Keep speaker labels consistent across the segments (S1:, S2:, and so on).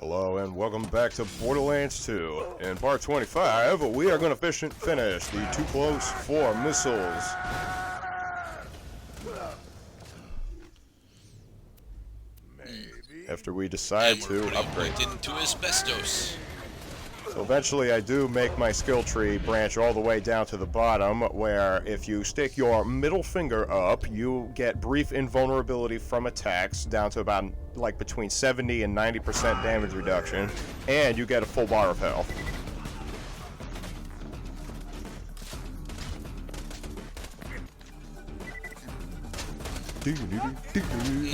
S1: Hello and welcome back to Borderlands 2. In part 25, we are going to finish the Too Close 4 missiles. After we decide to upgrade.
S2: Into asbestos.
S1: So eventually I do make my skill tree branch all the way down to the bottom, where if you stick your middle finger up, you get brief invulnerability from attacks down to about like between 70 and 90% damage reduction, and you get a full bar of health.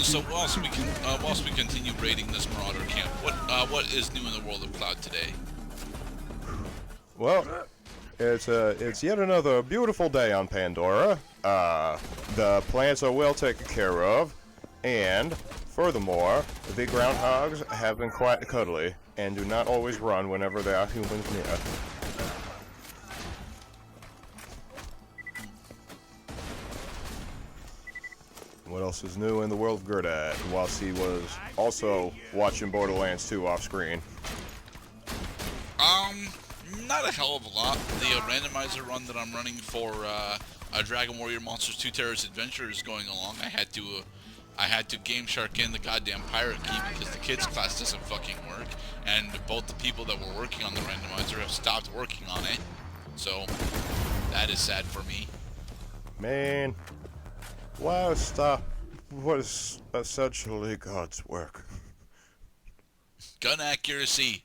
S2: So whilst we continue raiding this Marauder camp, what is new in the world of Cloud today?
S1: Well, it's yet another beautiful day on Pandora. The plants are well taken care of, and furthermore, the groundhogs have been quite cuddly and do not always run whenever there are humans near. What else is new in the world of Gerdat, whilst he was also watching Borderlands 2 off screen?
S2: Not a hell of a lot. The randomizer run that I'm running for Dragon Warrior Monsters 2 Terrorist Adventure is going along. I had to Game Shark in the goddamn pirate key because the kids class doesn't fucking work, and both the people that were working on the randomizer have stopped working on it. So that is sad for me.
S1: Man, why stop what is essentially God's work?
S2: Gun accuracy.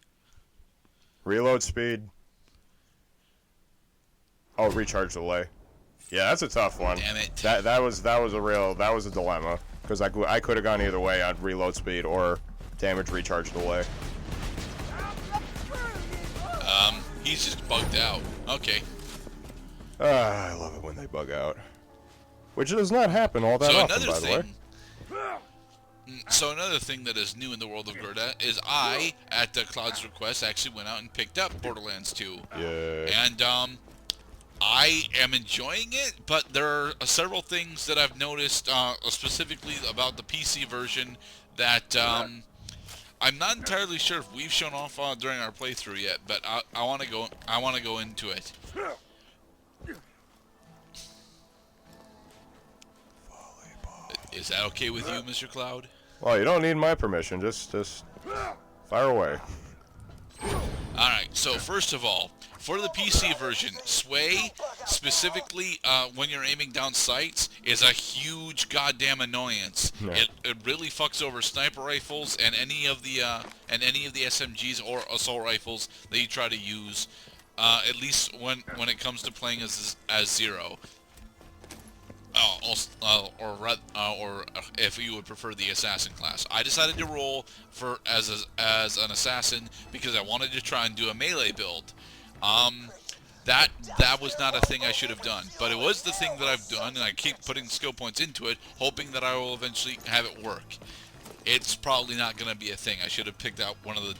S1: Reload speed. Oh, recharge delay. Yeah, that's a tough one.
S2: Damn it.
S1: That was a dilemma, because I could have gone either way on reload speed or damage recharge delay.
S2: He's just bugged out. Okay.
S1: I love it when they bug out. Which does not happen all that often, by the way.
S2: So another thing that is new in the world of Gerda is I, at Cloud's request, actually went out and picked up Borderlands 2.
S1: Yeah.
S2: And I am enjoying it, but there are several things that I've noticed specifically about the PC version that I'm not entirely sure if we've shown off during our playthrough yet, but I want to go into it. Is that okay with you, Mr. Cloud?
S1: Well, you don't need my permission. Just fire away.
S2: Alright, so first of all, for the PC version, sway, specifically when you're aiming down sights, is a huge goddamn annoyance. Yeah. It really fucks over sniper rifles and any of the SMGs or assault rifles that you try to use, at least when it comes to playing as Zero. Or if you would prefer the assassin class. I decided to roll as an assassin because I wanted to try and do a melee build. That was not a thing I should have done, but it was the thing that I've done, and I keep putting skill points into it, hoping that I will eventually have it work. It's probably not going to be a thing. I should have picked out one of the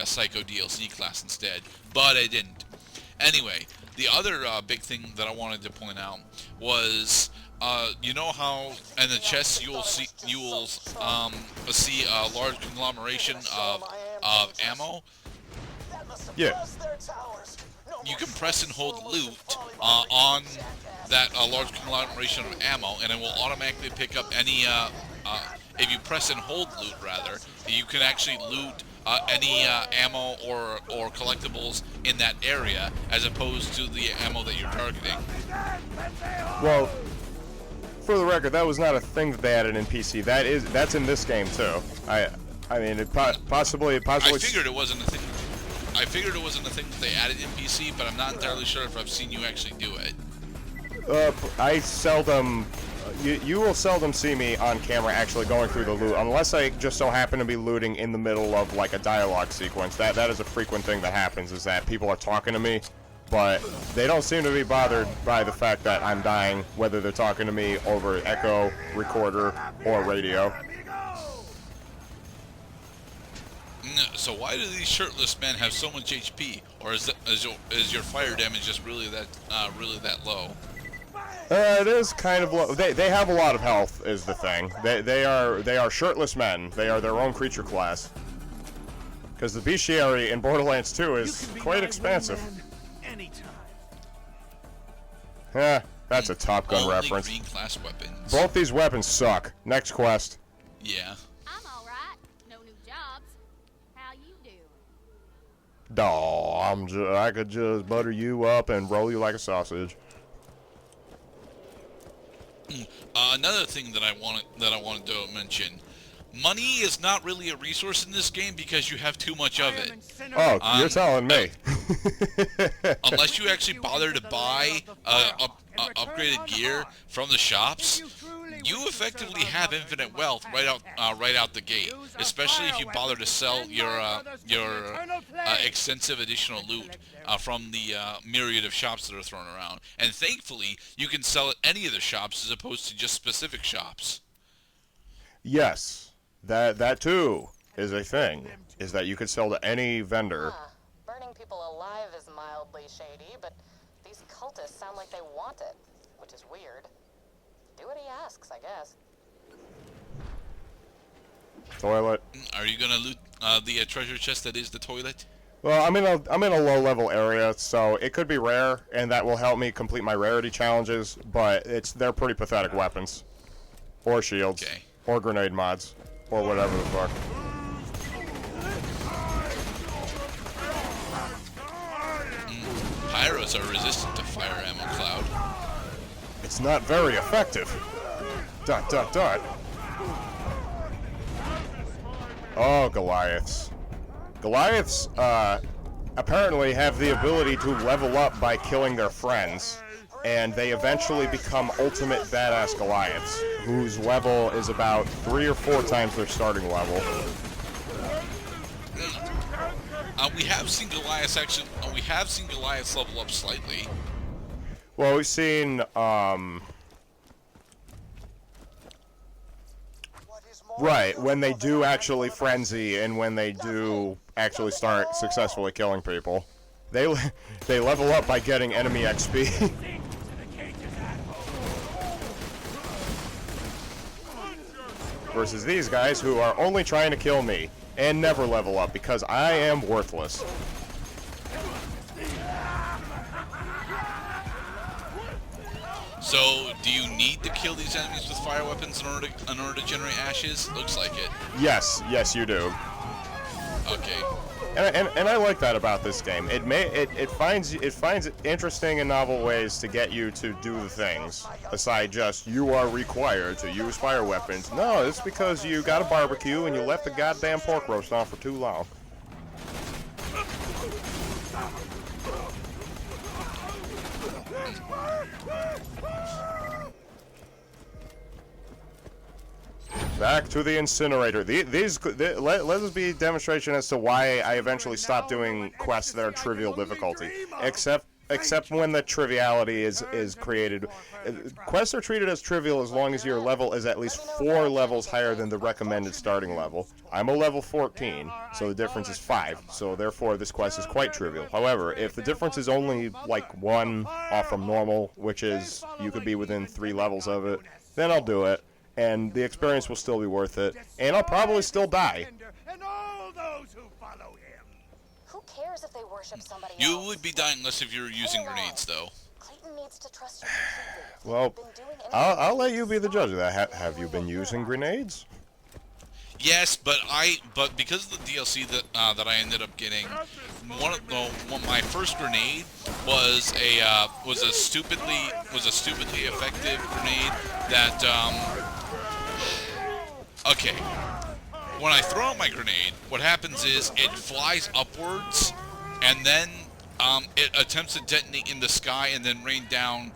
S2: Psycho DLC class instead, but I didn't. Anyway, the other big thing that I wanted to point out was, you know how in the chests you will see a large conglomeration of ammo.
S1: Yeah.
S2: You can press and hold loot on that large conglomeration of ammo, and it will automatically pick up any. If you press and hold loot, rather, you can actually loot any ammo or collectibles in that area, as opposed to the ammo that you're targeting.
S1: Well, for the record, that was not a thing that they added in PC. That's in this game too. I mean, it possibly. I
S2: figured it wasn't a thing. I figured it wasn't a thing that they added in PC, but I'm not entirely sure if I've seen you actually do it.
S1: I seldom. You will seldom see me on camera actually going through the loot, unless I just so happen to be looting in the middle of like a dialogue sequence. That is a frequent thing that happens, is that people are talking to me, but they don't seem to be bothered by the fact that I'm dying, whether they're talking to me over echo, recorder, or radio.
S2: So why do these shirtless men have so much HP, or is your fire damage just really that low?
S1: It is kind of low. They have a lot of health, is the thing. They are shirtless men. They are their own creature class. Because the bestiary in Borderlands 2 is quite expansive. Yeah, that's a Top Gun
S2: Only
S1: reference.
S2: green class weapons.
S1: Both these weapons suck. Next quest.
S2: Yeah.
S3: I'm all right. No new jobs. How you doing?
S1: I could just butter you up and roll you like a sausage.
S2: Another thing that I wanted to mention. Money is not really a resource in this game because you have too much of it.
S1: Oh, you're telling me.
S2: Unless you actually bother to buy upgraded gear from the shops, you effectively have infinite wealth right out the gate. Especially if you bother to sell your extensive additional loot from the myriad of shops that are thrown around. And thankfully, you can sell at any of the shops as opposed to just specific shops.
S1: Yes. That too is a thing, is that you could sell to any vendor.
S4: Burning people alive is mildly shady, but these cultists sound like they want it, which is weird. Do what he asks, I guess.
S1: Toilet.
S2: Are you gonna loot the treasure chest that is the toilet?
S1: Well, I'm in a low level area, so it could be rare, and that will help me complete my rarity challenges. But they're pretty pathetic weapons, or shields,
S2: Okay.
S1: or grenade mods, or whatever the fuck.
S2: Pyros are resistant to fire ammo cloud.
S1: It's not very effective. ... Oh, Goliaths. Goliaths, apparently have the ability to level up by killing their friends, and they eventually become ultimate badass Goliaths, whose level is about 3 or 4 times their starting level.
S2: We have seen Goliaths level up slightly.
S1: Well, we've seen, right, when they do actually frenzy and when they do actually start successfully killing people. They level up by getting enemy XP. Versus these guys who are only trying to kill me and never level up because I am worthless.
S2: So, do you need to kill these enemies with fire weapons in order to generate ashes? Looks like it.
S1: Yes, you do.
S2: Okay.
S1: And I like that about this game. It finds interesting and novel ways to get you to do the things. Aside just you are required to use fire weapons. No, it's because you got a barbecue and you left the goddamn pork roast on for too long. Back to the incinerator. Let this be a demonstration as to why I eventually stopped doing quests that are trivial difficulty. Except when the triviality is created. Quests are treated as trivial as long as your level is at least 4 levels higher than the recommended starting level. I'm a level 14, so the difference is 5, so therefore this quest is quite trivial. However, if the difference is only like 1 off from normal, which is you could be within 3 levels of it, then I'll do it. And the experience will still be worth it, and I'll probably still die.
S4: Who cares if they worship somebody
S2: You
S4: else?
S2: would be dying less if you were using grenades, though.
S4: Clayton needs to trust you completely.
S1: Well,
S4: Been doing
S1: I'll let you be the judge of that. Have you been using grenades?
S2: Yes, but because of the DLC that I ended up getting, my first grenade was a stupidly effective grenade that okay. When I throw out my grenade, what happens is it flies upwards, and then it attempts to detonate in the sky and then rain down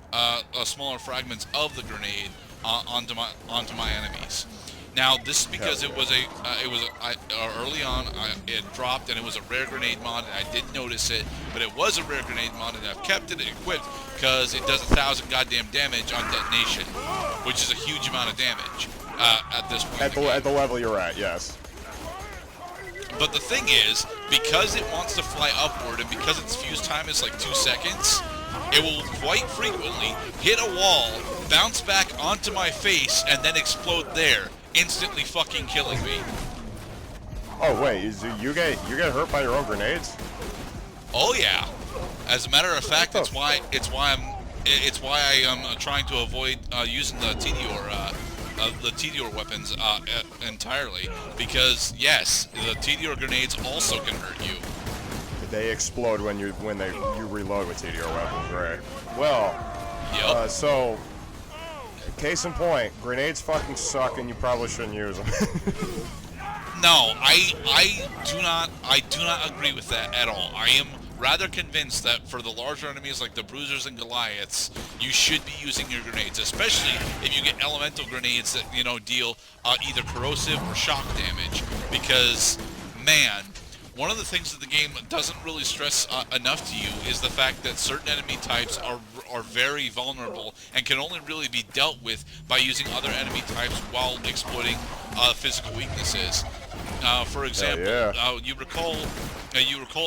S2: smaller fragments of the grenade onto my enemies. Now, this is because early on it dropped and it was a rare grenade mod, and I didn't notice it, but it was a rare grenade mod, and I've kept it equipped because it does 1,000 goddamn damage on detonation, which is a huge amount of damage at this point.
S1: At the level you're at, yes.
S2: But the thing is, because it wants to fly upward and because its fuse time is like 2 seconds, it will quite frequently hit a wall, bounce back onto my face, and then explode there, instantly fucking killing me.
S1: Oh wait, you get hurt by your own grenades?
S2: Oh yeah. As a matter of fact, it's why I am trying to avoid using the Tedior weapons entirely, because yes, the Tedior grenades also can hurt you.
S1: They explode when you reload with Tedior weapons, right? Well,
S2: Yep.
S1: so case in point, grenades fucking suck, and you probably shouldn't use them.
S2: No, I do not agree with that at all. I am rather convinced that for the larger enemies like the Bruisers and Goliaths, you should be using your grenades, especially if you get elemental grenades that, you know, deal either corrosive or shock damage. Because, man, one of the things that the game doesn't really stress enough to you is the fact that certain enemy types are very vulnerable and can only really be dealt with by using other enemy types while exploiting physical weaknesses. For example, you recall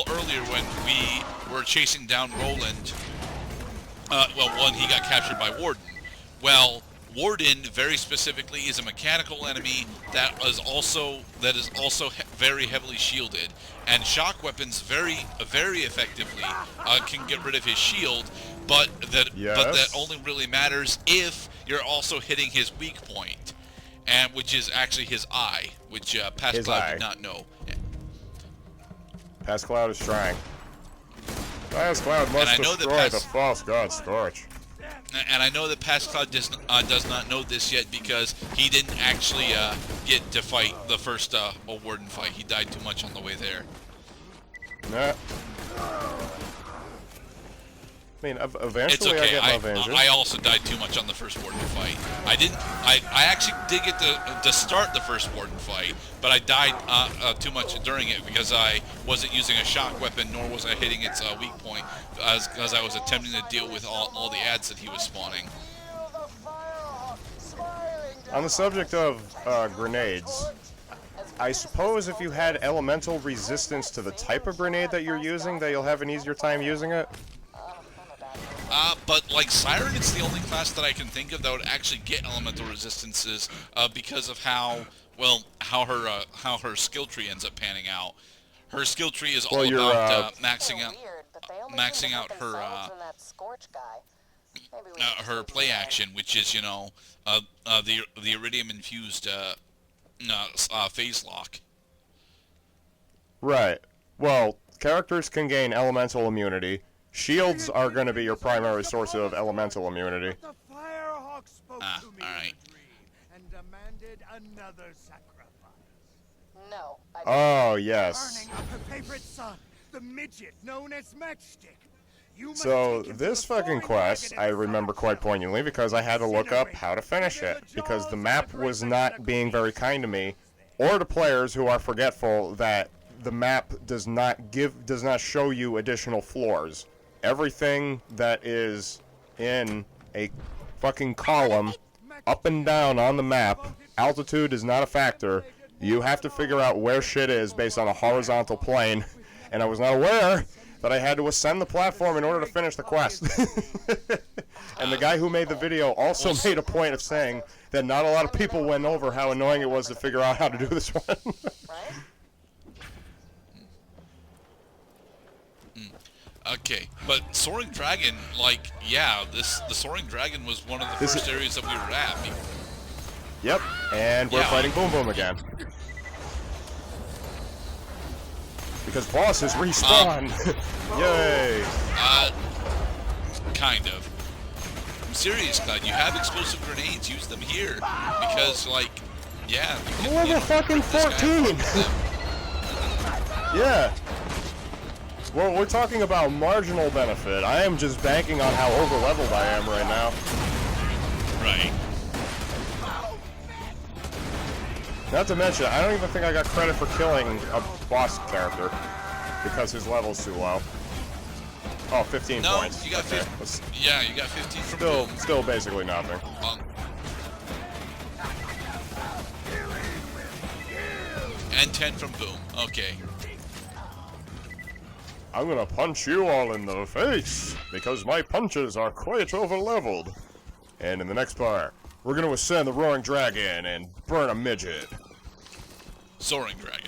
S2: earlier when we were chasing down Roland. Well, he got captured by Warden. Well, Warden very specifically is a mechanical enemy that is also very heavily shielded, and shock weapons very effectively can get rid of his shield, but that only really matters if you're also hitting his weak point, and which is actually his eye, which Pascloud did not know.
S1: Pascloud is trying. Pascloud must destroy the false god Scorch.
S2: And I know that Pascloud does not know this yet because he didn't actually get to fight the first Warden fight. He died too much on the way there.
S1: Nah. I mean, eventually
S2: it's okay.
S1: I get my vengeance.
S2: I also died too much on the first Warden fight. I actually did get to start the first Warden fight, but I died too much during it because I wasn't using a shock weapon, nor was I hitting its weak point, as I was attempting to deal with all the ads that he was spawning.
S1: On the subject of grenades, I suppose if you had elemental resistance to the type of grenade that you're using, that you'll have an easier time using it.
S2: But like Siren, it's the only class that I can think of that would actually get elemental resistances because of how her skill tree ends up panning out. Her skill tree is all about maxing out her play action, which is the iridium infused phase lock.
S1: Right. Well, characters can gain elemental immunity. Shields are going to be your primary source of elemental immunity.
S2: Alright.
S4: No.
S1: Oh, yes. So, this fucking quest, I remember quite poignantly because I had to look up how to finish it. Because the map was not being very kind to me, or to players who are forgetful that the map does not show you additional floors. Everything that is in a fucking column, up and down on the map, altitude is not a factor. You have to figure out where shit is based on a horizontal plane, and I was not aware that I had to ascend the platform in order to finish the quest. And the guy who made the video also made a point of saying that not a lot of people went over how annoying it was to figure out how to do this one.
S2: Okay, but Soaring Dragon, the Soaring Dragon was one of the first areas that we were at.
S1: Yep, and we're fighting Boom Boom again. Because bosses respawn! Yay!
S2: Kind of. I'm serious, Cloud. You have explosive grenades, use them here. Because,
S1: I'm level fucking 14! Yeah. Well, we're talking about marginal benefit. I am just banking on how over-leveled I am right now.
S2: Right.
S1: Not to mention, I don't even think I got credit for killing a boss character because his level's too low. Oh, 15 points.
S2: No, you got 15. Yeah, you got 15 from Boom.
S1: Still basically nothing.
S2: And 10 from Boom. Okay.
S1: I'm gonna punch you all in the face, because my punches are quite over-leveled. And in the next part, we're gonna ascend the Roaring Dragon and burn a midget.
S2: Soaring Dragon.